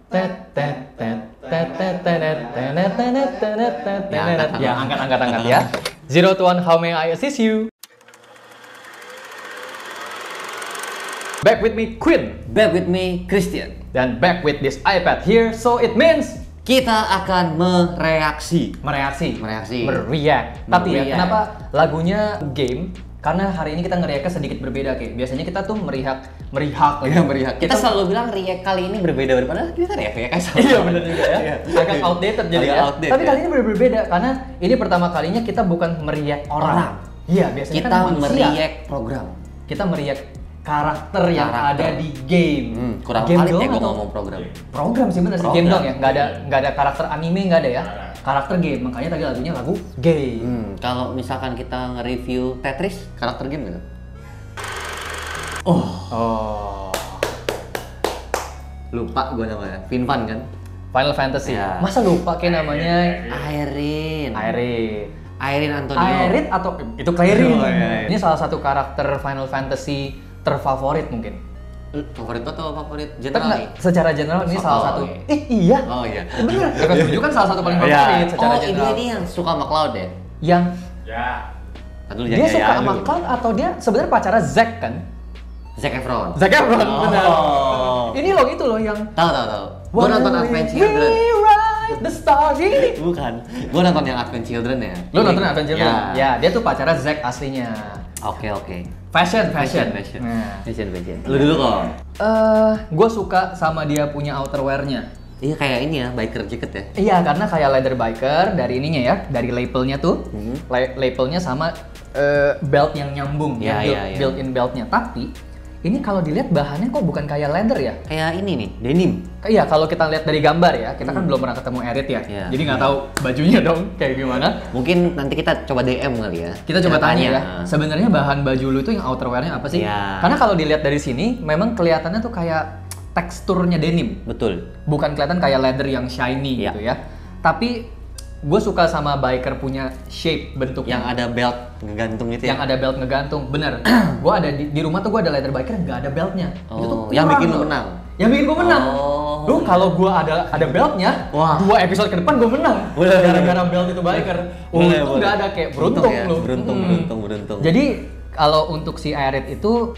Ya, angkat ya. 0 to 1, how may I assist you? Back with me, Quinn. Back with me, Christian. Dan back with this iPad here, so it means kita akan mereaksi. Mereact. Tapi ya, kenapa lagunya game? Karena hari ini kita nge-react sedikit berbeda, kayak biasanya kita tuh meriak. Kita selalu bilang react kali ini berbeda daripada kita react aja. Iya benar juga ya. Agak outdated jadi ya. Tapi kali ini berbeda karena ini pertama kalinya kita bukan meriak orang. Iya, biasanya kita kan manusia. meriak program. Kita meriak karakter yang ada di game. Kurang game valid ya doang gue atau ngomong program. Program sih bener sih, game dong ya. Nggak ada karakter anime, nggak ada ya. Karakter game, makanya tadi lagunya lagu game. Kalau misalkan kita nge-review Tetris, karakter game gitu. Oh. Lupa gue namanya. Finvan kan? Final Fantasy. Ya. Masa lupa kayak namanya Airin Antonio. Airit atau itu Clairin. Oh, iya. Ini salah satu karakter Final Fantasy terfavorit mungkin. Favorit atau favorit Tapi general nggak, nih? secara general ini salah satu. Iya. Iya. Oh iya. Bener. Mereka setuju kan salah satu paling favorit secara Oh, general. ini yang suka sama Cloud ya? Yang Aduh, dia suka sama Cloud atau dia sebenarnya pacarnya Zack kan? Zac Efron. Zac Efron, benar. Oh. Ini loh itu loh yang Tahu. Gua nonton Advent Children. Ride the star ini. Bukan. Gua nonton yang Advent Children ya. Lo nonton Advent Children? Ya. Ya, dia tuh pacarnya Zack aslinya. Oke. Fashion. Fashion. Nah. Lu dulu kok. Gue suka sama dia punya outerwear-nya. Iya kayak ini ya, biker jacket ya. Iya, karena kayak leather biker dari ininya ya, dari labelnya tuh, labelnya sama belt yang nyambung, Ya, yang ya. built-in beltnya. Tapi ini kalau dilihat bahannya kok bukan kayak leather ya? Kayak ini nih, denim. Iya, kalau kita lihat dari gambar ya, kita kan belum pernah ketemu Erit ya, Iya. jadi nggak tahu bajunya dong kayak gimana. Mungkin nanti kita coba DM kali ya. Kita coba tanya ya, sebenarnya bahan baju lu itu yang outerwear-nya apa sih? Iya. Karena kalau dilihat dari sini, memang kelihatannya tuh kayak teksturnya denim. Betul. Bukan kelihatan kayak leather yang shiny Iya. gitu ya. Tapi gue suka sama biker punya shape bentuknya. Yang ada belt ngegantung gitu ya. Yang ada belt ngegantung, bener. Gue ada di rumah tuh gue ada leather biker nggak ada beltnya. Itu tuh yang kurang bikin lu loh. menang. Yang bikin gue menang. Oh. Lu kalau gue ada beltnya, Wah. 2 episode ke depan gue menang. Boleh. Gara-gara belt itu biker. Untung nggak ada kayak beruntung ya? lu. Beruntung. Jadi kalau untuk si Airit itu,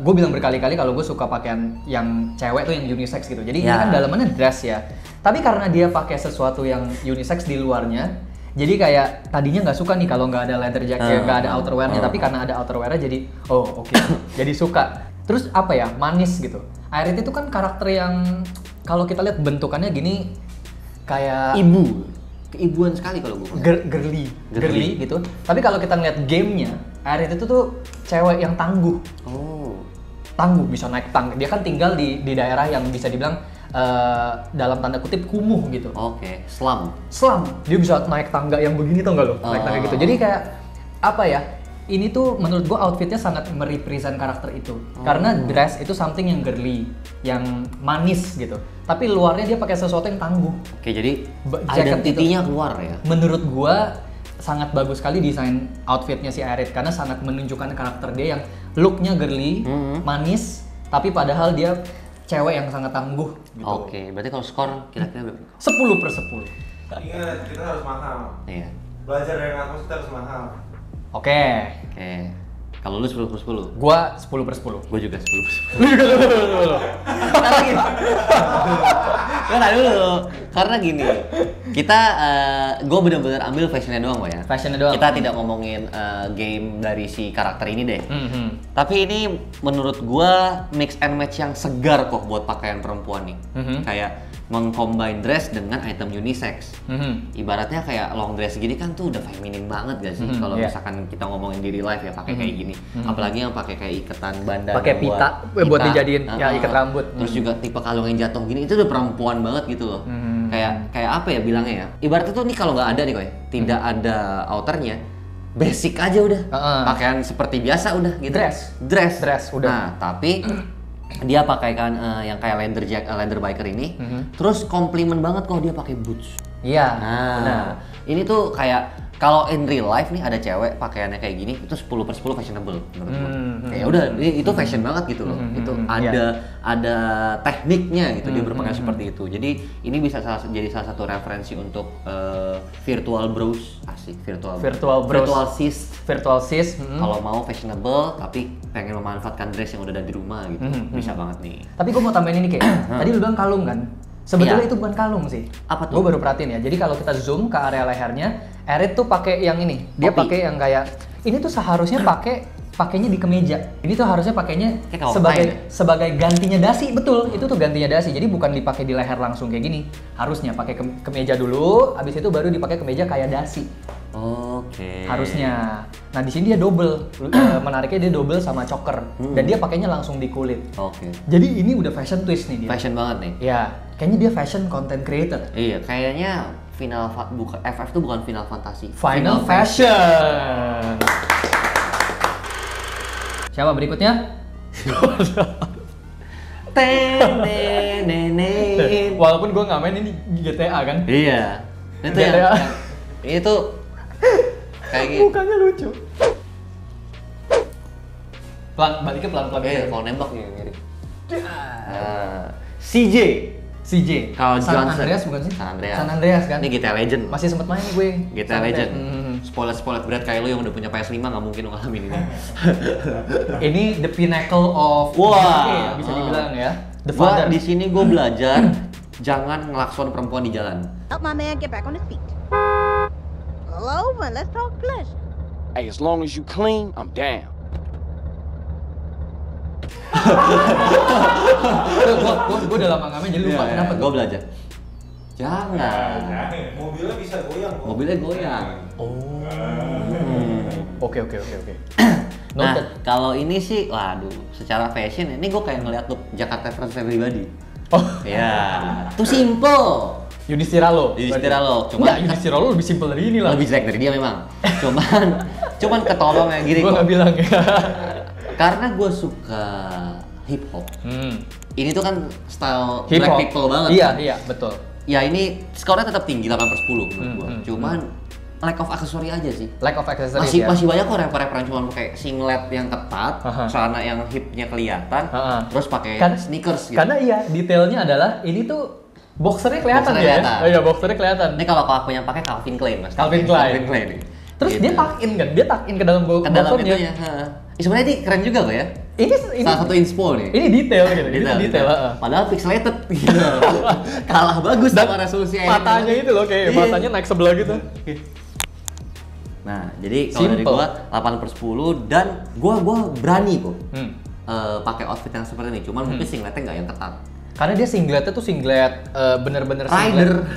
gue bilang berkali-kali kalau gue suka pakaian yang cewek tuh yang unisex gitu. Jadi ini Ya. kan dalamannya dress ya. Tapi karena dia pakai sesuatu yang unisex di luarnya, jadi kayak tadinya nggak suka nih kalau nggak ada leather jacket, nggak ada outerwear-nya. Tapi karena ada outerwear-nya jadi, oh oke, jadi suka. Terus apa ya, manis gitu. Airit itu kan karakter yang kalau kita lihat bentukannya gini kayak Keibuan sekali kalau gue. girly gitu. Tapi kalau kita ngeliat gamenya, Airit itu tuh cewek yang tangguh. Oh. Tangguh, bisa naik tangga. Dia kan tinggal di daerah yang bisa dibilang dalam tanda kutip kumuh gitu. Oke. Slum. Dia bisa naik tangga yang begini tau nggak lo? Naik tangga gitu. Jadi kayak apa ya? Ini tuh menurut gua outfitnya sangat merepresent karakter itu. Karena dress itu something yang girly, yang manis gitu. Tapi luarnya dia pakai sesuatu yang tangguh. Oke, jadi Jacket identitinya keluar ya. Menurut gua sangat bagus sekali desain outfitnya si Airit karena sangat menunjukkan karakter dia yang looknya girly, manis, tapi padahal dia cewek yang sangat tangguh gitu. Oke, berarti kalau skor kira-kira berapa? 10/10. Ingat, kita harus mahal. Iya. Belajar dari aku kita harus mahal. Oke. Kalau lu 10/10. Gua 10/10. Gue juga 10/10. Lu juga lu. Karena gini. Karena dulu. Karena gini. Kita gue bener-bener ambil fashionnya doang Pak ya. Fashionnya doang. Kita tidak ngomongin game dari si karakter ini deh. Tapi ini menurut gue mix and match yang segar kok buat pakaian perempuan nih. Kayak mengcombine dress dengan item unisex. Ibaratnya kayak long dress gini kan tuh udah feminin banget gak sih? Kalau misalkan kita ngomongin di real life ya pakai kayak gini. Apalagi yang pakai kayak ikatan bandana. Pakai pita buat dijadiin ya ikat rambut. Terus juga tipe kalung yang jatuh gini itu udah perempuan banget gitu loh. Kayak apa ya bilangnya ya? Ibaratnya tuh nih kalau nggak ada nih Koy, tidak ada outernya, basic aja udah. Pakaian seperti biasa udah gitu. Dress udah. Nah, tapi dia pakai kan yang kayak leather biker ini, terus komplimen banget kok dia pakai boots. Iya. Nah, ini tuh kayak Kalau in real life nih ada cewek pakaiannya kayak gini itu 10/10 fashionable menurut gua. Ya udah itu fashion banget gitu loh. Itu ada tekniknya gitu dia berpakaian seperti itu. Jadi ini bisa jadi salah satu referensi untuk virtual bros, asik virtual sis. Kalau mau fashionable tapi pengen memanfaatkan dress yang udah ada di rumah gitu. Bisa banget nih. Tapi gue mau tambahin ini kayak tadi lu bilang kalung kan? Sebetulnya itu bukan kalung sih. Apa tuh? Gue baru perhatiin ya. Jadi kalau kita zoom ke area lehernya, Erit tuh pakai yang ini. Dia pakai yang kayak ini tuh seharusnya pakainya di kemeja. Ini tuh harusnya pakainya sebagai gantinya dasi, betul. Itu tuh gantinya dasi. Jadi bukan dipakai di leher langsung kayak gini. Harusnya pakai kemeja dulu, habis itu baru dipakai kemeja kayak dasi. Oke. Harusnya. Nah, di sini dia double. Menariknya dia double sama choker dan dia pakainya langsung di kulit. Oke. Jadi ini udah fashion twist nih dia. Fashion banget nih. Ya, kayaknya dia fashion content creator. Iya, kayaknya FF itu bukan Final Fantasy. Final Fashion. Siapa berikutnya? Walaupun gue nggak main ini GTA kan? Iya. Itu GTA. Itu kayak gitu. Mukanya lucu. Baliknya pelan-pelan. Kalau nembak nih mirip. CJ. Carl San Johnson. Andreas bukan sih? San Andreas kan? Ini GTA Legend. Masih sempat main nih gue. GTA Legend. Spoiler berat kayak lo yang udah punya PS5 nggak mungkin lo ngalamin ini. Ini the pinnacle of Wah, bisa dibilang ya. The Gua father. di sini gue belajar jangan ngelakson perempuan di jalan. Help my man get back on his feet. Hello, man, let's talk flesh. Hey, as long as you clean, I'm down. Gue udah lama nggak main jadi lupa kenapa Gue belajar. Jangan. Mobilnya bisa goyang kok. Mobilnya goyang. Oke. Nah, kalau ini sih, waduh, secara fashion ini gue kayak ngeliat look Jakarta Friends pribadi. Oh, Ya, itu simple. Yudhistira lo. Cuma Yudhistira lo lebih simpel dari ini lah. lebih jelek dari dia memang. Cuman ketolong ya gini Gue kok. nggak bilang ya. Karena gue suka hip hop. Ini tuh kan style Hip black hop. people banget. Iya, betul. Ya ini skornya tetap tinggi 8/10 menurut gue. Cuman lack of aksesori aja sih. Lack of accessories Masih banyak kok rapper-rapper yang cuma pakai singlet yang ketat, celana yang hipnya kelihatan, terus pakai sneakers gitu. Karena iya, detailnya adalah ini tuh boxernya kelihatan Boxernya ya. kelihatan. Oh iya, boxernya kelihatan. Ini kalau aku yang pakai Calvin Klein mas. Calvin Klein. nih. Terus Gitu. dia tuck in kan? Dia tuck in ke dalam ke dalam boxernya. itunya. Sebenarnya ini keren juga kok ya. Ini Salah satu inspo nih. Ini detail gitu. Ini detail. Padahal pixelated gitu. Kalah bagus sama resolusi Matanya itu loh kayak matanya naik sebelah gitu. Nah, jadi kalau dari gua 8/10 dan gua berani kok pakai outfit yang seperti ini. Cuman mungkin singletnya nggak yang ketat. Karena dia singletnya tuh singlet bener-bener Rider.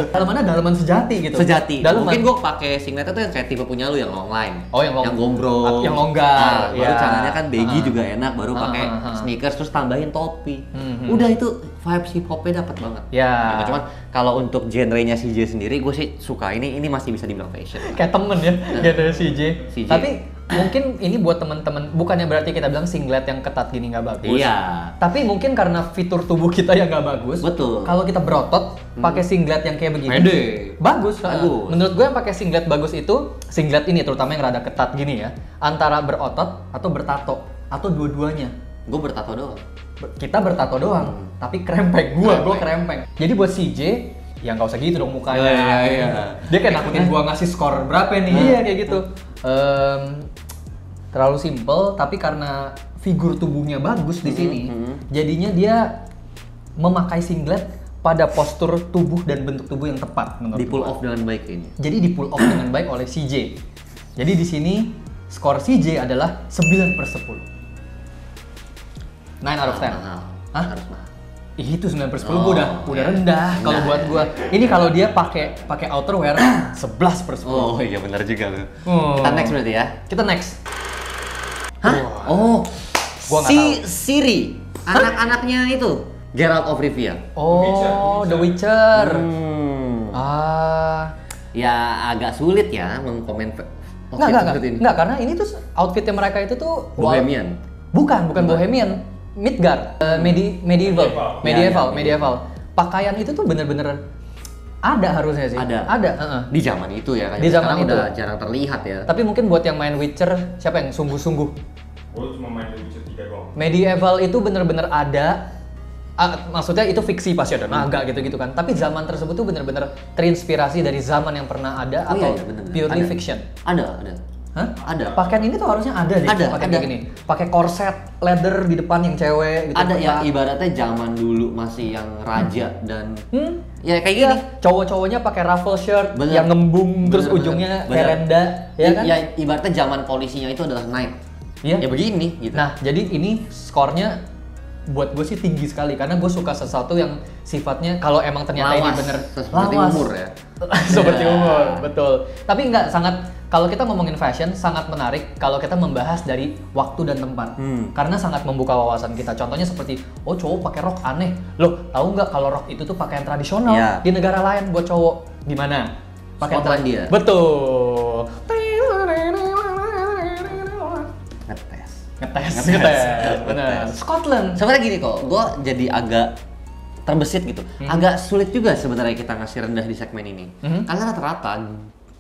Dalamannya dalaman sejati gitu. Sejati. Dalaman. Mungkin gua pakai singletnya tuh yang kayak tipe punya lu yang long line. Oh, yang gombrong. Yang longgar. Baru ya. celananya kan baggy juga enak, baru pakai sneakers terus tambahin topi. Udah itu vibes hip hopnya dapat banget. Ya. Gitu. Cuman kalau untuk genrenya CJ sendiri gue sih suka ini masih bisa dibilang fashion. Kayak temen ya, gitu CJ. CJ. Tapi mungkin ini buat teman-teman, bukannya berarti kita bilang singlet yang ketat gini nggak bagus. Iya. Tapi mungkin karena fitur tubuh kita yang nggak bagus. Betul. Kalau kita berotot, pakai singlet yang kayak begini. Pede. Bagus. Bagus. Menurut gue yang pakai singlet bagus itu singlet ini terutama yang rada ketat gini ya. Antara berotot atau bertato atau dua-duanya. Gue bertato doang. Kita bertato doang, tapi krempeng. Gue krempeng. Jadi buat CJ, ya nggak usah gitu dong mukanya. Iya. Dia kayak nakutin gua ngasih skor berapa nih? Iya kayak gitu. Terlalu simple, tapi karena figur tubuhnya bagus di sini, jadinya dia memakai singlet pada postur tubuh dan bentuk tubuh yang tepat menurut Di pull gua. off dengan baik ini. Jadi di pull off dengan baik oleh CJ. Jadi di sini skor CJ adalah 9/10. 9 out of 10. Mahal. Hah? Harus mahal. Ih, itu 9/10 gua udah iya. rendah kalau Nah, buat gua. Ini kalau dia pakai outerwear 11/10. Oh iya benar juga lu. Oh. Kita next berarti ya. Kita next. Hah? Oh. Gua nggak tahu. Siri. Anak-anaknya itu. Geralt of Rivia. Oh, The Witcher. Ya agak sulit ya mengkomen Enggak, karena ini tuh outfitnya mereka itu tuh Bohemian. Bukan Bohemian. Midgard, medieval. Ya. Pakaian itu tuh bener-bener Ada harusnya sih. Ada. Di zaman itu ya, Di zaman sekarang itu. udah jarang terlihat ya. Tapi mungkin buat yang main Witcher, siapa yang sungguh-sungguh? Gue cuma main The Witcher 3 doang. Medieval itu bener-bener ada. Maksudnya itu fiksi pasti ada naga gitu-gitu kan. Tapi zaman tersebut tuh bener-bener terinspirasi dari zaman yang pernah ada atau bener. purely Ada. fiction. Ada. Hah? Ada. Pakaian ini tuh harusnya ada deh. Ada, pakaian ada. kayak gini. Pakai korset leather di depan yang cewek gitu. Ada ya, ketat. ibaratnya zaman dulu masih yang raja dan ya kayak Iya, gini. cowok-cowoknya pakai ruffle shirt Bener. yang ngembung terus Bener, ujungnya bener. kayak renda, ya kan? Ya ibaratnya zaman polisinya itu adalah knight. Iya. Ya begini gitu. Nah, jadi ini skornya buat gue sih tinggi sekali karena gue suka sesuatu yang sifatnya kalau emang ternyata ini Lawas, bener seperti umur ya. Seperti Ya. umur, betul. Tapi nggak sangat, kalau kita ngomongin fashion sangat menarik kalau kita membahas dari waktu dan tempat. Karena sangat membuka wawasan kita. Contohnya seperti, oh cowok pakai rok aneh. Loh, tahu nggak kalau rok itu tuh pakaian tradisional Iya. di negara lain buat cowok. Gimana? Skotlandia. Betul. Ngetes. Ngetes. Benar. Scotland. Sebenarnya gini kok, gue jadi agak terbesit gitu. Agak sulit juga sebenarnya kita ngasih rendah di segmen ini. Karena rata-rata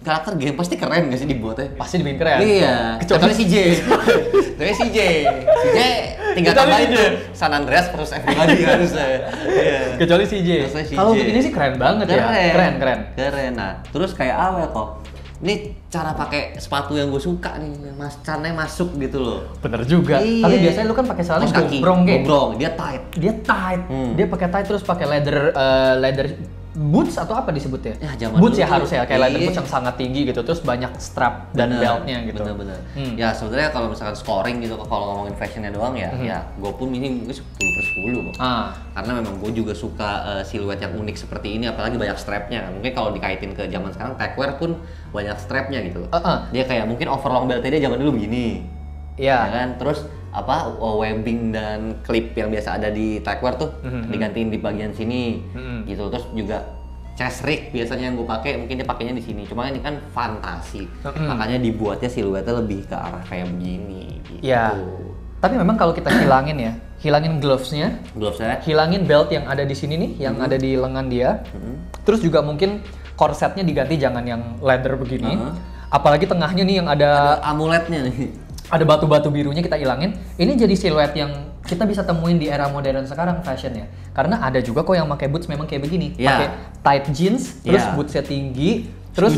karakter game pasti keren gak sih dibuatnya? Pasti dibikin keren. Iya. Kecuali CJ. Kecuali CJ tinggal Kecuali tambahin CJ. tuh San Andreas versus everybody harusnya. Iya. Kecuali CJ. Kecuali CJ. Kalau untuk ini sih keren banget ya. Keren. Nah, terus kayak apa kok? Ini cara pakai sepatu yang gue suka nih, caranya masuk gitu loh. Bener juga. Iya. Tapi biasanya lu kan pakai celana Kaos kaki, gombrong, Ge. gombrong, dia tight. Dia tight. Dia pakai tight terus pakai leather boots atau apa disebutnya? Ya, zaman boots dulu ya tuh. harusnya kayak leather Iya. boots yang sangat tinggi gitu. Terus banyak strap dan beltnya gitu. Bener. Ya sebenarnya kalau misalkan scoring gitu, kalau ngomongin fashionnya doang ya, ya gue pun ini mungkin 10/10 kok. Karena memang gue juga suka siluet yang unik seperti ini, apalagi banyak strapnya. Mungkin kalau dikaitin ke zaman sekarang, techwear pun banyak strapnya gitu. Dia kayak mungkin overlong beltnya dia zaman dulu begini. Iya. Ya kan? Terus apa webbing dan clip yang biasa ada di techwear tuh digantiin di bagian sini gitu. Terus juga chest rig biasanya yang gue pakai mungkin dia pakainya di sini. Cuma ini kan fantasi. Makanya dibuatnya siluetnya lebih ke arah kayak begini gitu. Iya. Tapi memang kalau kita hilangin gloves-nya, hilangin belt yang ada di sini nih, yang ada di lengan dia. Terus juga mungkin korsetnya diganti jangan yang leather begini. Apalagi tengahnya nih yang ada amuletnya nih. ada batu-batu birunya kita ilangin. Ini jadi siluet yang kita bisa temuin di era modern sekarang fashionnya. Karena ada juga kok yang pakai boots memang kayak begini, pakai tight jeans, terus bootsnya tinggi, terus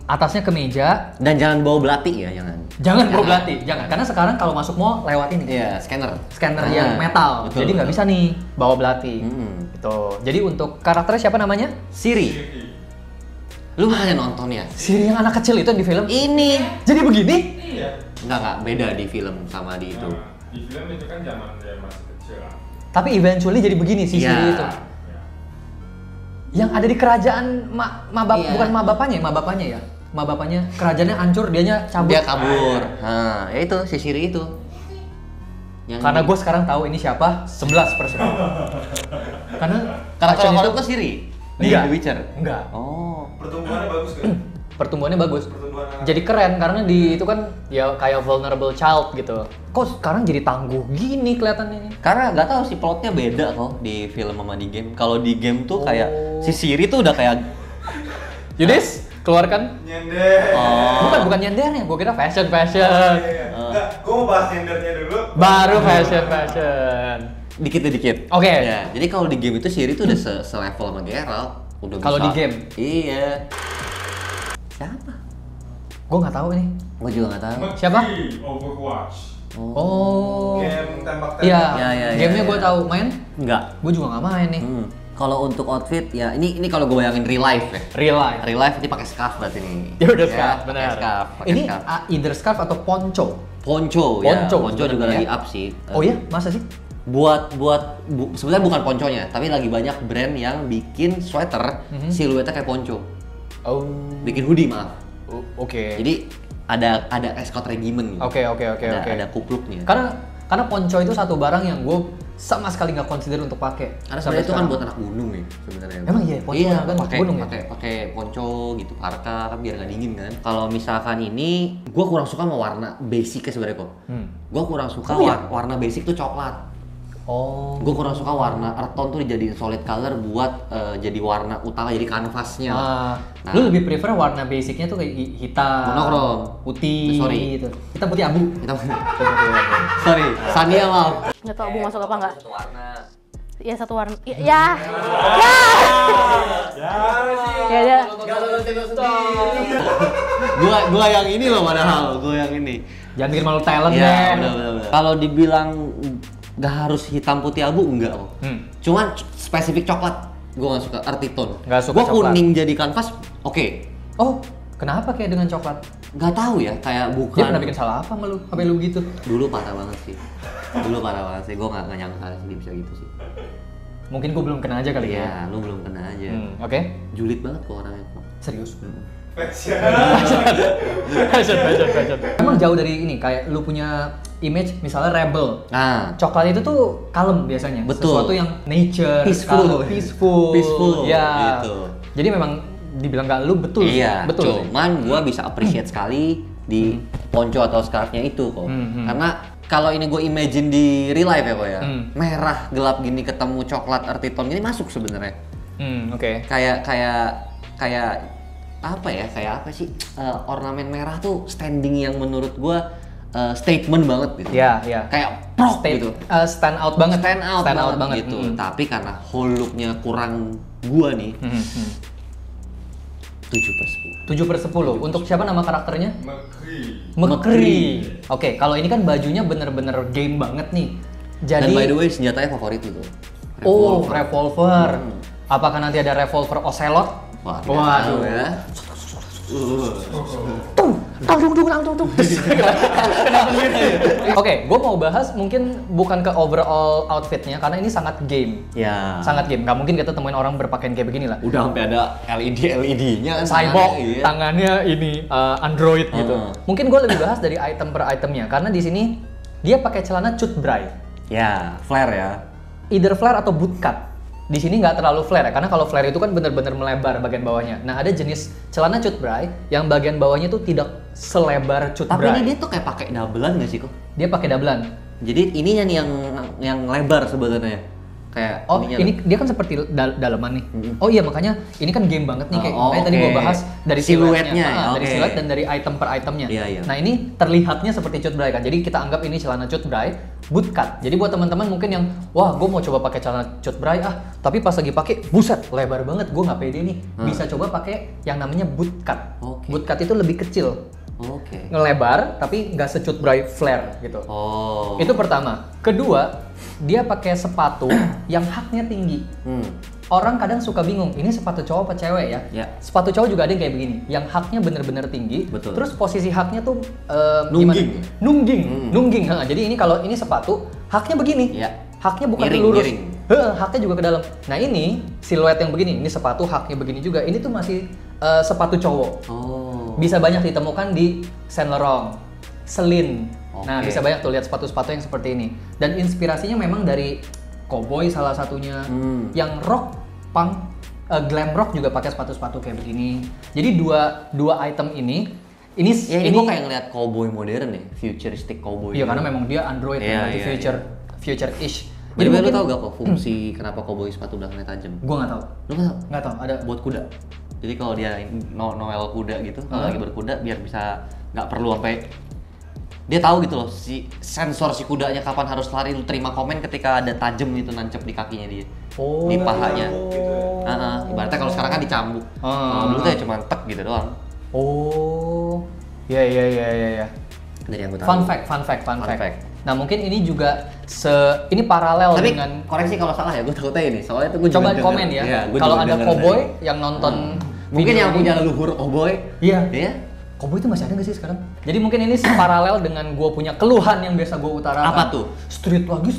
atasnya kemeja. Dan jangan bawa belati ya, Jangan bawa belati, jangan. Karena sekarang kalau masuk mall lewat ini. Iya, scanner Yang metal. betul, Jadi nggak betul. bisa nih bawa belati. Gitu. Jadi untuk karakternya siapa namanya? Siri. Lu makanya nonton ya? Siri yang anak kecil itu yang di film. Ini. Jadi begini? Iya. Enggak, beda di film sama di itu. Nah, di film itu kan zaman dia masih kecil lah. Tapi eventually jadi begini si Iya. Siri itu. Ya. Yang ada di kerajaan Iya. bukan ma bapaknya ya. Ma bapaknya kerajaannya hancur, dianya cabut. Dia kabur. Nah, ya itu si Siri itu. Yang Karena gue sekarang tahu ini siapa 11%. Karena karakter fashion favorit itu lo Siri. Di Enggak. The Witcher. Enggak. Oh. Pertumbuhannya bagus kan? Pertumbuhannya bagus. Pertumbuhan anak. Jadi keren karena di itu kan ya kayak vulnerable child gitu. Kok sekarang jadi tangguh gini kelihatannya? Karena nggak tahu sih plotnya beda kok di film sama di game. Kalau di game tuh kayak si Siri tuh udah kayak Yudis, keluarkan. Nyender. Bukan nyendernya, gue kira fashion. Enggak, gue mau bahas nyendernya dulu. Baru fashion. dikit. Oke. Ya, jadi kalau di game itu Siri tuh udah selevel sama Geralt. Udah Kalau bisa. di game? Iya. Siapa? Gue nggak tahu nih. Gue juga nggak tahu. Siapa? Overwatch. Oh. Game tembak-tembak. Iya. Ya, Gamenya gue ya. tahu main. Enggak. Gue juga nggak main nih. Kalau untuk outfit ya ini kalau gue bayangin real life ya. Real life. Real life ini pakai scarf berarti nih. Ya udah scarf, pakai benar. scarf, pakai Ini scarf. either scarf atau poncho. Poncho juga sebenarnya lagi ya. up sih. Oh iya, masa sih? Sebenarnya bukan ponconya, tapi lagi banyak brand yang bikin sweater siluetnya kayak ponco. Oh. Bikin hoodie maaf. Oke. Jadi ada escort regiment gitu. Oke. Ada kupluknya. Karena poncho itu satu barang yang gue sama sekali nggak consider untuk pakai. Karena sampai sebenarnya itu kan sekarang. buat anak gunung ya sebenarnya. Emang iya, ponco iya, kan pakai gunung ya? pakai ponco gitu, parka kan biar nggak dingin kan. Kalau misalkan ini, gua kurang suka sama warna basicnya sebenarnya kok. Gua kurang suka Oh, iya? warna basic tuh coklat. Oh. Gue kurang suka warna earth tone tuh dijadiin solid color buat jadi warna utama, jadi kanvasnya. Nah, lu lebih prefer warna basicnya tuh kayak hitam, monokrom, putih, sorry. gitu. Hitam putih abu. Sorry, Sania maaf. Nggak tahu Abu masuk apa nggak? Satu warna. Ya satu warna. Ya. Ya. Gua yang ini loh padahal, gua yang ini. Jangan bikin malu talent Ya, deh. bener. Kalau dibilang nggak harus hitam putih abu, enggak kok. Cuman spesifik coklat, gua nggak suka earthy tone. Nggak suka Gua coklat. kuning jadi kanvas, oke. Oh, kenapa kayak dengan coklat? Nggak tahu ya, kayak bukan. Dia pernah bikin salah apa sama lu? Sampai lu gitu? Dulu parah banget sih. Gua nggak nyangka sih dia bisa gitu sih. Mungkin gua belum kena aja kali ya. Iya, lu belum kena aja. Oke. Julid banget kok orangnya. Serius? Fashion. Fashion. Emang jauh dari ini, kayak lu punya image misalnya rebel. Nah, Coklat itu tuh kalem biasanya. Betul. Sesuatu yang nature, Peaceful. kalem, peaceful. Ya. Gitu. Jadi memang dibilang gak lu betul. Iya, betul. cuman gua bisa appreciate sekali di ponco atau scarfnya itu kok. Karena kalau ini gue imagine di real life ya kok ya, merah gelap gini ketemu coklat earthy tone gini masuk sebenarnya. Oke. Kayak apa ya? Kayak apa sih? Ornamen merah tuh standing yang menurut gua statement banget gitu. Iya. Kayak prok gitu. Stand out banget. Stand out banget gitu. Tapi karena whole look-nya kurang gua nih. 7/10. 7/10. Untuk siapa nama karakternya? McCree. McCree. Oke, kalau ini kan bajunya bener-bener game banget nih. Dan Jadi by the way senjatanya favorit itu. Oh, revolver. Apakah nanti ada revolver Ocelot? Waduh ya. Oke, gue mau bahas mungkin bukan ke overall outfitnya karena ini sangat game. Ya. Sangat game. Gak mungkin kita temuin orang berpakaian kayak begini lah. Udah sampai ada LED-nya kan. Cyborg, iya. tangannya ini Android gitu. Mungkin gue lebih bahas dari item per itemnya karena di sini dia pakai celana cut bray. Ya, flare ya. Either flare atau bootcut. Di sini nggak terlalu flare ya, karena kalau flare itu kan bener-bener melebar bagian bawahnya. Nah, ada jenis celana cut bray yang bagian bawahnya tuh tidak selebar cut Tapi bray. ini dia tuh kayak pakai doublean nggak sih kok? Dia pakai dabelan. Jadi ininya nih yang lebar sebenarnya. Kayak Oh, ininya ini loh. dia kan seperti daleman nih. Oh iya, makanya ini kan game banget nih kayak makanya tadi oke. gua bahas dari Siluetnya, dari oke. siluet dan dari item per itemnya. Iya, iya. Nah, ini terlihatnya seperti cut bray kan. Jadi kita anggap ini celana cut bray bootcut. Jadi buat teman-teman mungkin yang wah, gue mau coba pakai celana cut bray tapi pas lagi pakai buset, lebar banget, gue nggak pede nih. Bisa coba pakai yang namanya bootcut. Oke. Bootcut itu lebih kecil. Oke. Ngelebar tapi nggak secut bray flare gitu. Oh. Itu pertama. Kedua, dia pakai sepatu yang haknya tinggi. Orang kadang suka bingung, ini sepatu cowok apa cewek ya? Ya. Sepatu cowok juga ada yang kayak begini, yang haknya bener-bener tinggi. Betul. Terus posisi haknya tuh Nungging. Nungging. Jadi ini kalau ini sepatu, haknya begini. Ya. Haknya bukan Miring, lurus. miring. Haknya juga ke dalam. Nah ini siluet yang begini, ini sepatu haknya begini juga. Ini tuh masih sepatu cowok. Oh. Bisa banyak ditemukan di Saint Laurent, Celine. Nah, Oke. bisa banyak tuh lihat sepatu-sepatu yang seperti ini. Dan inspirasinya memang dari cowboy salah satunya. Yang rock, punk, glam rock juga pakai sepatu-sepatu kayak begini. Jadi dua item ini Ya ini kok kayak ngeliat cowboy modern ya, futuristic cowboy. iya karena memang dia Android Iya, berarti iya, future-ish. Jadi lu tau gak kok fungsi kenapa cowboy sepatu belakangnya tajam? Gua nggak tahu. Lu nggak tau? Nggak tahu. Ada Buat kuda. Jadi kalau dia noel kuda gitu, kalau lagi berkuda biar bisa nggak perlu sampai dia tahu gitu loh si sensor si kudanya kapan harus lari, lu terima komen ketika ada tajam itu nancep di kakinya dia. Oh. Di pahanya. Ibaratnya kalau sekarang kan dicambuk. Kalau dulu tuh ya cuma tek gitu doang. Oh. Ya. Dari yang gue tahu. Fun fact. Nah, mungkin ini juga ini paralel Tapi dengan koreksi kalau salah ya, gue takutnya ini. Soalnya itu gue coba juga komen denger. ya. Iya, gue Kalau juga ada denger cowboy dari- yang nonton mungkin video yang ini. punya leluhur cowboy. Iya. Iya. Cowboy itu masih ada nggak sih sekarang? Jadi mungkin ini paralel dengan gue punya keluhan yang biasa gue utarakan. Apa tuh? Street lagi.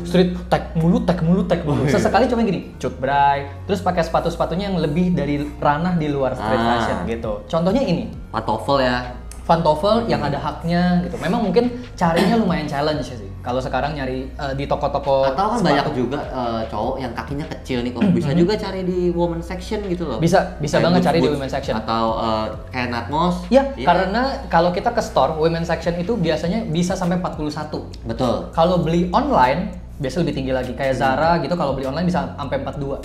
Street tag mulu. Sesekali cuma gini, cut bray, terus pakai sepatu-sepatunya yang lebih dari ranah di luar street fashion gitu. Contohnya ini, Pantofel ya. pantofel yang ada haknya gitu. Memang mungkin carinya lumayan challenge sih. Kalau sekarang nyari di toko-toko Atau kan sepatu. banyak juga cowok yang kakinya kecil nih kok. Bisa juga cari di women section gitu loh. Bisa Kayak banget cari di boots-boots. women section. Atau kayak Natmos. Ya, Iya. karena kalau kita ke store women section itu biasanya bisa sampai 41. Betul. Kalau beli online biasanya lebih tinggi lagi. Kayak Zara gitu kalau beli online bisa sampai 42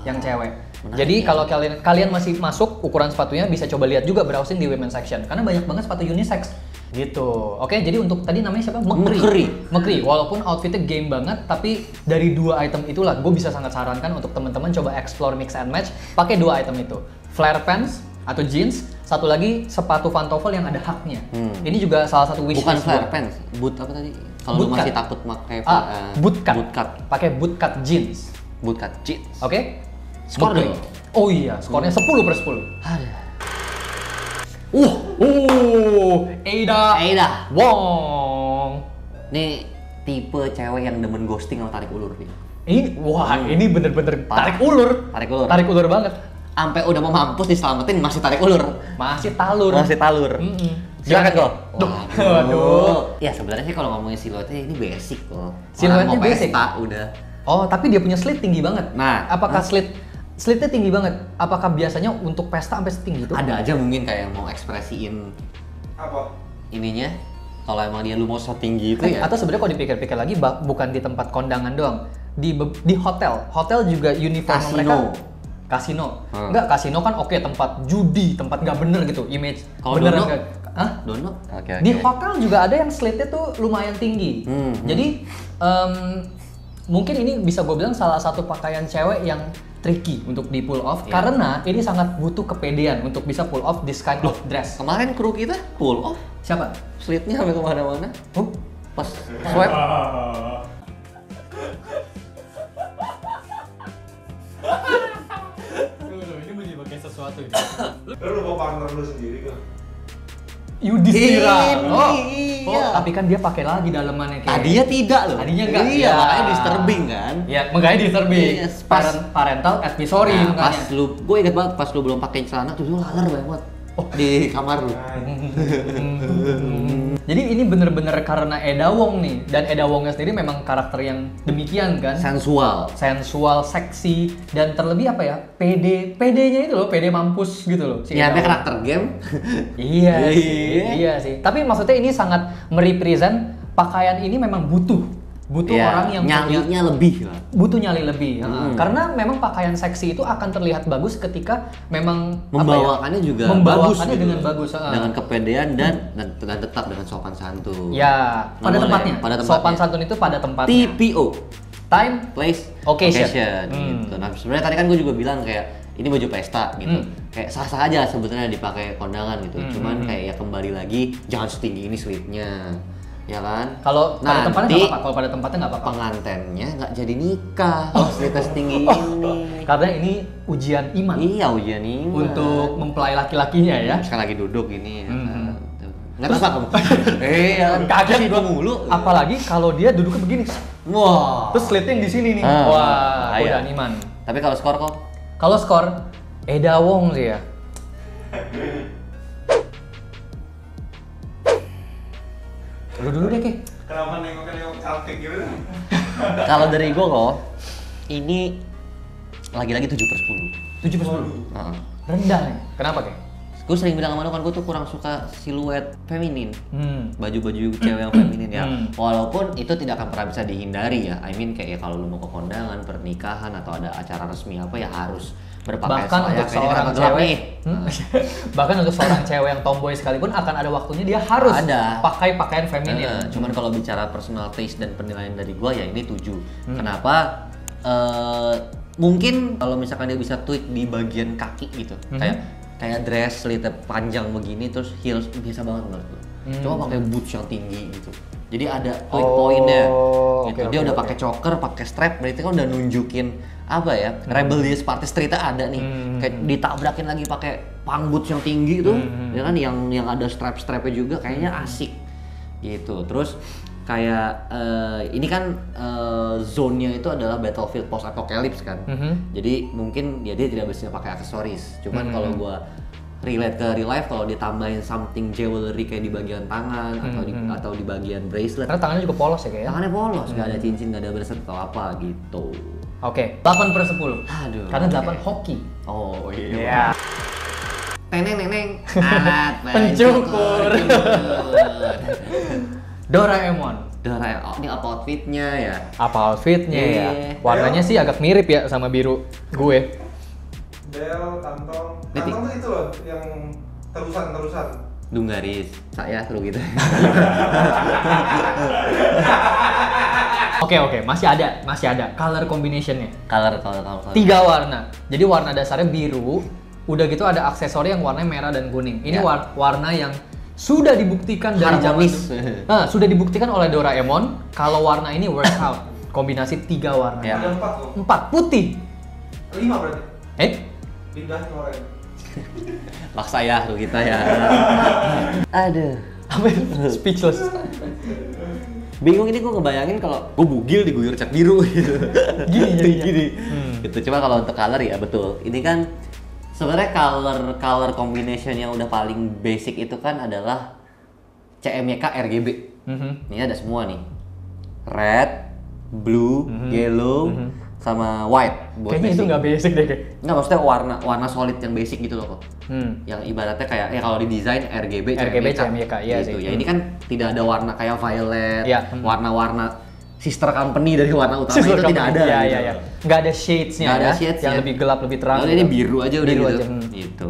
yang cewek. Menarik Jadi ya. kalau kalian masih masuk ukuran sepatunya bisa coba lihat juga browsing di women section karena banyak banget sepatu unisex gitu. Oke, jadi untuk tadi namanya siapa? Mekri. Walaupun outfitnya game banget, tapi dari 2 item itulah gue bisa sangat sarankan untuk teman-teman coba explore mix and match pakai 2 item itu. Flare pants atau jeans, satu lagi sepatu pantofel yang ada haknya. Ini juga salah satu wish Bukan list flare gua. pants, boot apa tadi? Kalau lu Boot masih cut. takut pakai Boot cut. boot cut. Pakai boot cut jeans. Boot cut jeans. Oke? Skor Mekri. dong. Oh iya, skornya 10/10. Ada. Ada Ada. Wong. Nih tipe cewek yang demen ghosting sama tarik ulur nih. Ini bener-bener Parah. tarik ulur banget. Sampai udah mau mampus diselamatin masih tarik ulur. Masih talur. Masih talur. Silakan kok. Waduh. Ya sebenarnya sih kalau ngomongin siluetnya ini basic kok. Siluetnya Orang mau basic? pesta udah. Oh, tapi dia punya slit tinggi banget. Nah. apakah slitnya tinggi banget? Apakah biasanya untuk pesta sampai setinggi itu? Ada aja mungkin kayak yang mau ekspresiin Apa? ininya. Kalau emang dia lu mau setinggi itu ya. Atau sebenarnya kalau dipikir-pikir lagi bukan di tempat kondangan doang. Di hotel juga uniform Kasino. mereka kasino. Enggak, kasino kan oke tempat judi, tempat nggak bener gitu image. Kalau Beneran dono? nggak? Hah? Dono? Oke. Di hotel juga ada yang slitnya tuh lumayan tinggi. Jadi mungkin ini bisa gue bilang salah satu pakaian cewek yang tricky untuk di pull off karena ini sangat butuh kepedean untuk bisa pull off this kind of dress. Kemarin kru kita pull off, Siapa? slitnya sampai kemana-mana. Pas Oh. swipe. Ini menyebabkan sesuatu ini. Lu lupa partner lu sendiri kan? Yudhistira. Ini, Oh, iya. tapi kan dia pakai lagi dalemannya kayak. Tadinya tidak loh. Tadinya enggak. Iya, Ya. makanya disturbing kan. Ya, makanya disturbing. Yes, pas- Parental advisory Nah, pas makanya. lu, gue inget banget pas lu belum pakai celana tuh lu laler banget. Di kamar lu. Jadi ini bener-bener karena Eda Wong nih, dan Eda Wongnya sendiri memang karakter yang demikian kan, Sensual. sensual, seksi, dan terlebih apa ya, PD-nya itu loh, PD mampus gitu loh. Si Ya, Eda ada Wong. karakter game. Iya sih, Iya. iya sih. Tapi maksudnya ini sangat merepresent pakaian ini memang butuh Ya, orang yang punya nyalinya lebih lah. butuh nyali lebih. Karena memang pakaian seksi itu akan terlihat bagus ketika memang Membawakannya juga membawakannya bagus gitu. dengan bagus. Dengan kepedean dan tetap dengan sopan santun. Ya, Nggak pada boleh, tempatnya. pada tempatnya. Sopan santun itu pada tempatnya. TPO. Time. Place Occasion. gitu. Nah, sebenarnya tadi kan gue juga bilang kayak ini baju pesta gitu. Kayak sah-sah aja sebetulnya dipakai kondangan gitu. Cuman kayak ya kembali lagi jangan setinggi ini slitnya. Ya kan? Kalau pada tempatnya Nanti nggak apa-apa. Kalau pada tempatnya nggak apa-apa. pengantennya nggak jadi nikah kalau slitnya setinggi ini. Karena ini ujian iman Iya, ujian ini. untuk mempelai laki-lakinya ya. Sekarang lagi duduk ini. Ya kan? Nggak suka kamu? Iya, Kaget itu gua mulu. Apalagi kalau dia duduknya begini. Wah. Terus slitnya yang di sini nih. Ah, Wah, bahaya. udah iman. Tapi kalau skor kok Kalau skor Eda Wong sih ya. Lu dulu deh, Ki. Kenapa nengok-nengok cantik gitu? kalau dari gue kok ini lagi-lagi 7/10. 7/10. Heeh. Rendah nih. Kenapa, Ki? Gue sering bilang sama lu kan gue tuh kurang suka siluet feminin. Hmm. Baju-baju cewek yang feminin ya. Hmm. Walaupun itu tidak akan pernah bisa dihindari ya. I mean kayak ya kalau lu mau ke kondangan, pernikahan atau ada acara resmi apa ya harus berpakaian Bahkan untuk ini seorang kan gelap cewek, nih. bahkan untuk seorang cewek yang tomboy sekalipun akan ada waktunya dia harus Ada. pakai pakaian feminin. Cuman kalau bicara personal taste dan penilaian dari gua ya ini 7. Hmm. Kenapa? Mungkin kalau misalkan dia bisa tweak di bagian kaki gitu, kayak dress slitnya panjang begini terus heels biasa banget menurut gua. Coba pakai boots yang tinggi gitu. Jadi ada tweak pointnya. Gitu. oke, Dia udah oke. pakai choker, pakai strap, berarti kan udah nunjukin apa ya? Rebellious party streetnya ada nih. Kayak ditabrakin lagi pakai punk boots yang tinggi tuh, ya kan yang ada strap-strapnya juga kayaknya asik. Gitu. Terus kayak ini kan zone-nya itu adalah battlefield post apocalypse kan. Jadi mungkin ya dia tidak bisa pakai aksesoris. Cuman kalau gua relate ke real life kalau ditambahin something jewelry kayak di bagian tangan atau di bagian bracelet. Karena tangannya juga polos ya kayaknya. Tangannya polos, nggak ada cincin, nggak ada bracelet atau apa gitu. Oke, 8/10. Aduh. Karena 8 hoki. Oh iya. Iya. Neneng alat Pencukur. Doraemon. Doraemon, ini apa outfitnya ya? Apa outfitnya ya? Iya. Warnanya sih agak mirip ya sama biru gue. Bel, kantong. Titik. Kantong tuh itu loh yang terusan. Dunggaris, saya seru gitu. Oke, masih ada color combinationnya. Color. 3 warna. Jadi warna dasarnya biru, udah gitu ada aksesori yang warnanya merah dan kuning. Ini Ya. warna yang sudah dibuktikan dari zaman Harmonis. sudah dibuktikan oleh Doraemon kalau warna ini works out. Kombinasi 3 warna. Ya. Ada 4 loh. 4 putih. 5 berarti. Pindah ke oranye. Maksa ya seru kita ya. Aduh. Apa itu? Speechless. Bingung ini gue ngebayangin kalau gue bugil diguyur cat biru gitu. Gini. Gitu. Cuma kalau untuk color ya betul. Ini kan sebenarnya color combination yang udah paling basic itu kan adalah CMYK RGB. Ini ada semua nih. Red, blue, yellow, sama white. Buat Kayaknya itu nggak basic deh kayak. Nggak, maksudnya warna solid yang basic gitu loh kok. Yang ibaratnya kayak ya kalau di desain RGB CMYK, iya gitu. sih. Ya ini kan tidak ada warna kayak violet, Iya. Warna-warna sister company dari warna utama Sister itu tidak company. ada. Iya, gitu. iya. Nggak ada shades-nya Nggak ada ya, shades yang ya. lebih gelap, lebih terang. Lalu ini biru aja udah Biru gitu. aja, Gitu.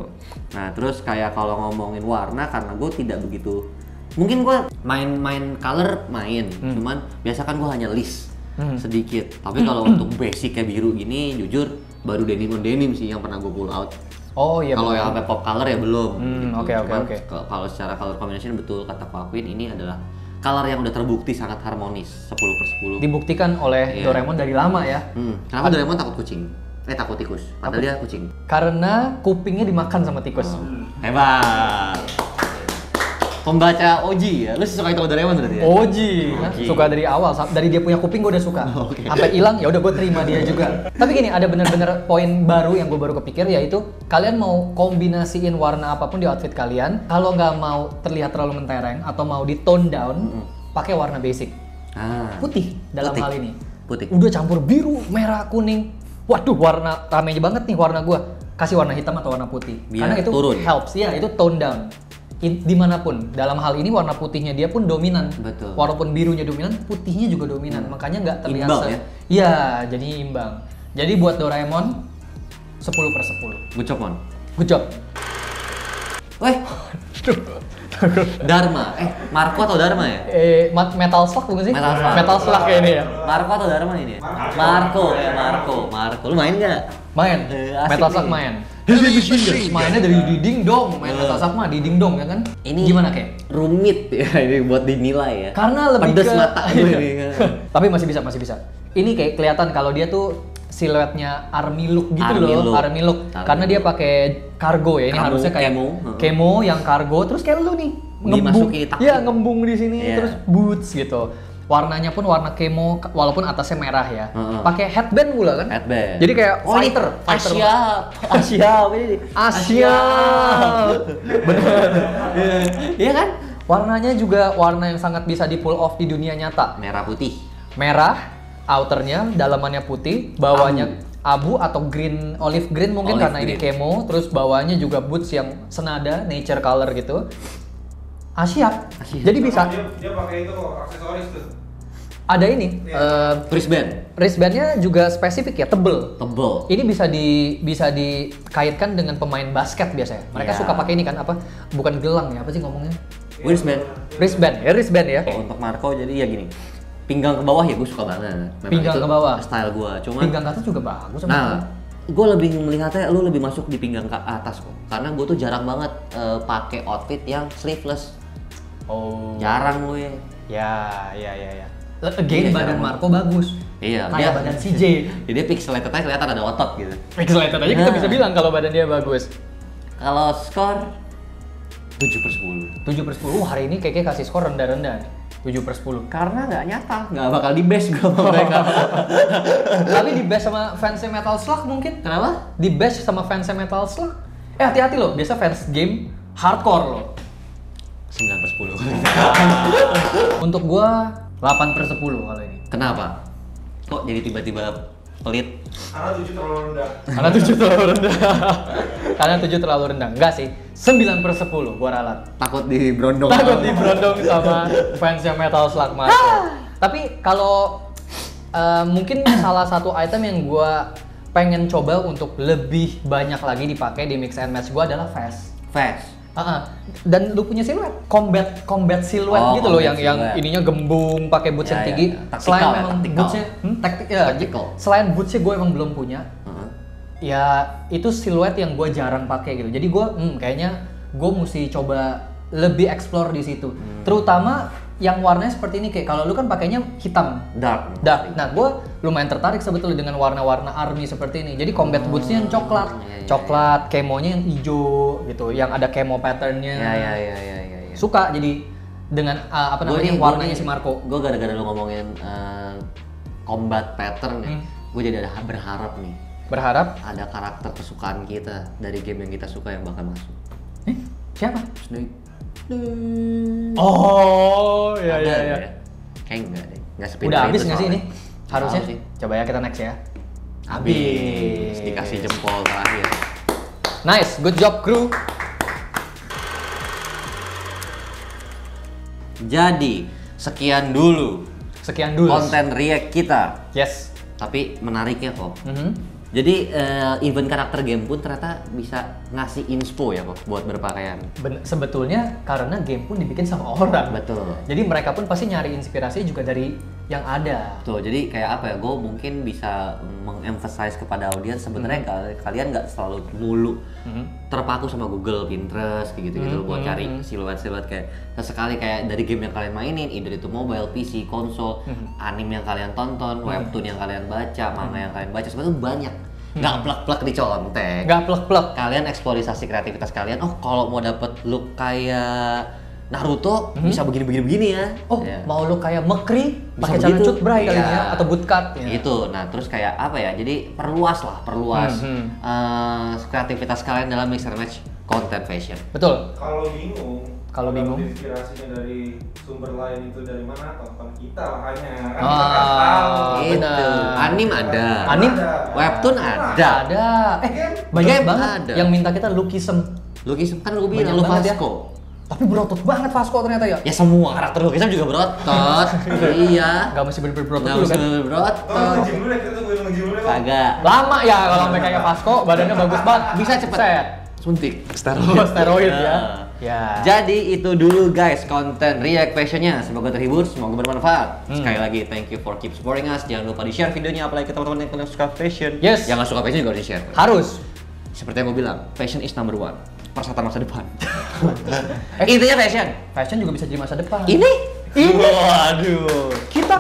Nah, terus kayak kalau ngomongin warna karena gue tidak begitu mungkin gue main color cuman biasa kan gue hanya list sedikit. Tapi kalau untuk basic kayak biru gini jujur baru denim on denim sih yang pernah gue pull out. Oh iya. Kalau betul. yang sampai pop color ya belum. Gitu. Oke. Cuman kalau secara color combination betul kata Pak Queen ini adalah color yang udah terbukti sangat harmonis 10/10. Dibuktikan oleh Iya. Doraemon dari lama ya. Kenapa Doraemon takut kucing? Takut tikus. Padahal dia kucing. Karena kupingnya dimakan sama tikus. Hebat. Pembaca Oji ya. Lu suka itu Doraemon berarti ya? Oji, suka dari awal, dari dia punya kuping gue udah suka. Oke. Sampai hilang ya udah gue terima dia juga. Tapi gini, ada bener-bener poin baru yang gue baru kepikir yaitu kalian mau kombinasiin warna apapun di outfit kalian, kalau nggak mau terlihat terlalu mentereng atau mau di tone down, pakai warna basic. Putih dalam Putih. hal ini. Putih. Udah campur biru, merah, kuning. Waduh, warna ramenya banget nih warna gue. Kasih warna hitam atau warna putih. Biar Karena itu turun. helps, ya itu tone down. Dimanapun, dalam hal ini warna putihnya dia pun dominan. Betul. Walaupun birunya dominan, putihnya juga dominan. Makanya nggak terlihat Imbang ya? Iya, jadi imbang. Jadi buat Doraemon 10/10. Good job, Mon. Good job. Weh. Dharma. Marco atau Dharma ya? Metal Slug bukan sih? Metal Slug. Metal Slug kayak ini ya. Marco atau Dharma ini ya? Marco. Lu main nggak? Main. Asik Metal nih. Slug main. Mainnya dari diding dong, main Metal Slug mah diding dong ya kan? Ini gimana kayak? Rumit ya ini buat dinilai ya. Karena lebih Pedes ke mata gue ini. Tapi masih bisa. Ini kayak kelihatan kalau dia tuh siluetnya army look gitu Army loh, look. army look. Karena dia pakai cargo ya. Ini Camo, harusnya kayak camo. yang cargo terus kayak lu nih Dimasuki taki. Iya, ngembung di sini Iya. terus boots gitu. Warnanya pun warna camo walaupun atasnya merah ya. Pakai headband pula kan? Headband. Jadi kayak ini fighter Asia ini. Asia. Bener. Iya kan? Warnanya juga warna yang sangat bisa di pull off di dunia nyata. Merah putih. Merah, outernya, dalamannya putih, bawahnya abu atau green, olive green mungkin Olive karena ini green. camo, terus bawahnya juga boots yang senada, nature color gitu. Asia. Jadi bisa Dia pakai itu kok aksesoris tuh. ada ini wristbandnya juga spesifik ya, tebel. Tebel. Ini bisa dikaitkan dengan pemain basket biasanya. Mereka Ya. suka pakai ini kan apa? Bukan gelang ya, apa sih ngomongnya? Wristband. Wristband ya. Untuk Marco jadi ya gini. Pinggang ke bawah ya gue suka banget. Memang Pinggang itu ke bawah. Style gue. Cuman Pinggang ke atas juga bagus sama. nah, gue lebih melihatnya lu lebih masuk di pinggang ke atas kok. Karena gue tuh jarang banget pakai outfit yang sleeveless. Oh. Jarang gue. Ya. Again Iya, badan jarang. Marco bagus. Iya, Kayak dia- badan CJ. Jadi dia pixelated aja kelihatan ada otot gitu. Pixelated aja kita Nah. bisa bilang kalau badan dia bagus. Kalau skor 7/10. 7/10. Hari ini kayaknya kasih skor rendah-rendah nih. 7/10. Karena nggak nyata, nggak bakal di base gue sama mereka. Tapi di bash sama fansnya Metal Slug mungkin? Kenapa? Di bash sama fansnya Metal Slug? hati-hati loh, biasa fans game hardcore loh. 9/10. Untuk gua 8/10 kalau ini. Kenapa? Kok jadi tiba-tiba pelit? Karena 7 terlalu rendah. Karena 7 terlalu rendah. Karena 7 terlalu rendah. Enggak sih, 9/10 gua ralat. Takut diberondong. Takut diberondong sama fansnya Metal Slug Marco. Tapi kalau mungkin salah satu item yang gua pengen coba untuk lebih banyak lagi dipakai di mix and match gua adalah fast. Fast. Dan lu punya siluet, combat siluet Oh, gitu loh, combat yang siluet. ininya gembung, pakai boots yang Ya, tinggi. ya. Selain Tactical ya, memang tactical. bootsnya, Tactical. selain bootsnya gue emang belum punya. Heeh. Ya itu siluet yang gue jarang pakai gitu. Jadi gue kayaknya gue mesti coba lebih explore di situ. Terutama yang warnanya seperti ini, kayak kalau lu kan pakainya hitam. Dark. Nah, gue lumayan tertarik sebetulnya dengan warna-warna army seperti ini. Jadi combat bootsnya yang coklat, coklat, kemonya yang hijau gitu, yang ada kemo patternnya. Ya. Suka jadi dengan warnanya si Marco. Gue gara-gara lu ngomongin combat pattern nih, gue jadi ada berharap nih. Berharap Ada karakter kesukaan kita dari game yang kita suka yang bakal masuk. siapa? Snake. Oh, iya. Ada ya? Kayak enggak deh. Enggak sepintar Udah habis itu nggak sih ini? soalnya. Harusnya. Tahu sih. Coba ya kita next ya. Habis. Dikasih jempol terakhir. Nice, good job kru. Jadi, sekian dulu Sekian dulu. konten react kita. Yes. Tapi menariknya kok. Mhm. Jadi event karakter game pun ternyata bisa ngasih inspo ya kok buat berpakaian. Sebetulnya karena game pun dibikin sama orang. Betul. Jadi mereka pun pasti nyari inspirasi juga dari yang ada. Tuh, jadi kayak apa ya? Gue mungkin bisa mengemphasize kepada audiens sebenarnya kalian nggak selalu mulu terpaku sama Google, Pinterest, kayak gitu-gitu buat cari siluet-siluet kayak sesekali kayak dari game yang kalian mainin, either itu mobile, PC, konsol, anime yang kalian tonton, webtoon yang kalian baca, manga yang kalian baca, sebenarnya banyak. Nggak plek-plek dicontek. Nggak plek-plek. Kalian eksplorisasi kreativitas kalian. Oh, kalau mau dapet look kayak Naruto bisa begini ya. Oh, Ya. mau lu kayak Mekri Bisa pakai celana begitu. cut bray kali Iya. ya, atau bootcut ya. Gitu. Nah, terus kayak apa ya? Jadi perluas kreativitas kalian dalam mix and match content fashion. Betul. Kalau bingung bingung. inspirasinya dari sumber lain itu dari mana, tonton kita makanya kan kita kasih tahu. Gitu. benar. Anim ada. Anim Webtoon ada. ada. Banyak Game banget ada. yang minta kita lukisem. Lukis kan lu Banyak bilang lu banget ya. Vasco. Tapi berotot banget Vasco ternyata ya. Ya semua karakter lukisnya juga berotot. Iya. Gak mesti bener-bener berotot Nggak dulu mesti kan. berotot. Tolong nge-gym dulu deh, kita tungguin nge-gym dulu deh, Bang. Kagak. Lama ya kalau sampai kayak Vasco, badannya bagus banget. Bisa cepet. Set. Suntik. Oh, steroid ya. Nah. Ya. Jadi itu dulu guys konten react fashionnya. Semoga terhibur, semoga bermanfaat. Sekali lagi thank you for keep supporting us. Jangan lupa di share videonya apalagi ke teman-teman yang kalian suka fashion. Yes. Yang nggak suka fashion juga di share. Harus. Seperti yang gue bilang, fashion is number one. Persatuan masa depan. Intinya fashion. Fashion juga bisa jadi masa depan. Ini. Waduh. Kita.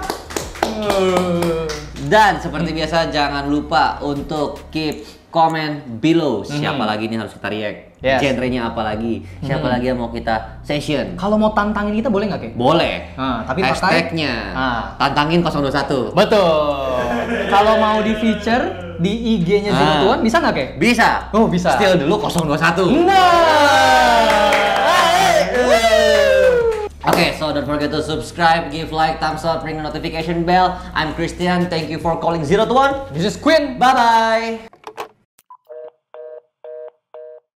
Dan seperti biasa jangan lupa untuk keep comment below. Siapa lagi nih harus kita react? Yes. Genrenya apa lagi? Siapa lagi yang mau kita session? Kalau mau tantangin kita boleh nggak, Kek? Boleh. Tapi pakai hashtagnya tantangin 021. Betul. Kalau mau di feature di IG-nya Zero Tuan bisa nggak, Kek? Bisa. Oh, bisa. Still dulu 021. Okay, so don't forget to subscribe, give like, thumbs up, ring the notification bell. I'm Christian. Thank you for calling 0 to 1. This is Queen. Bye bye.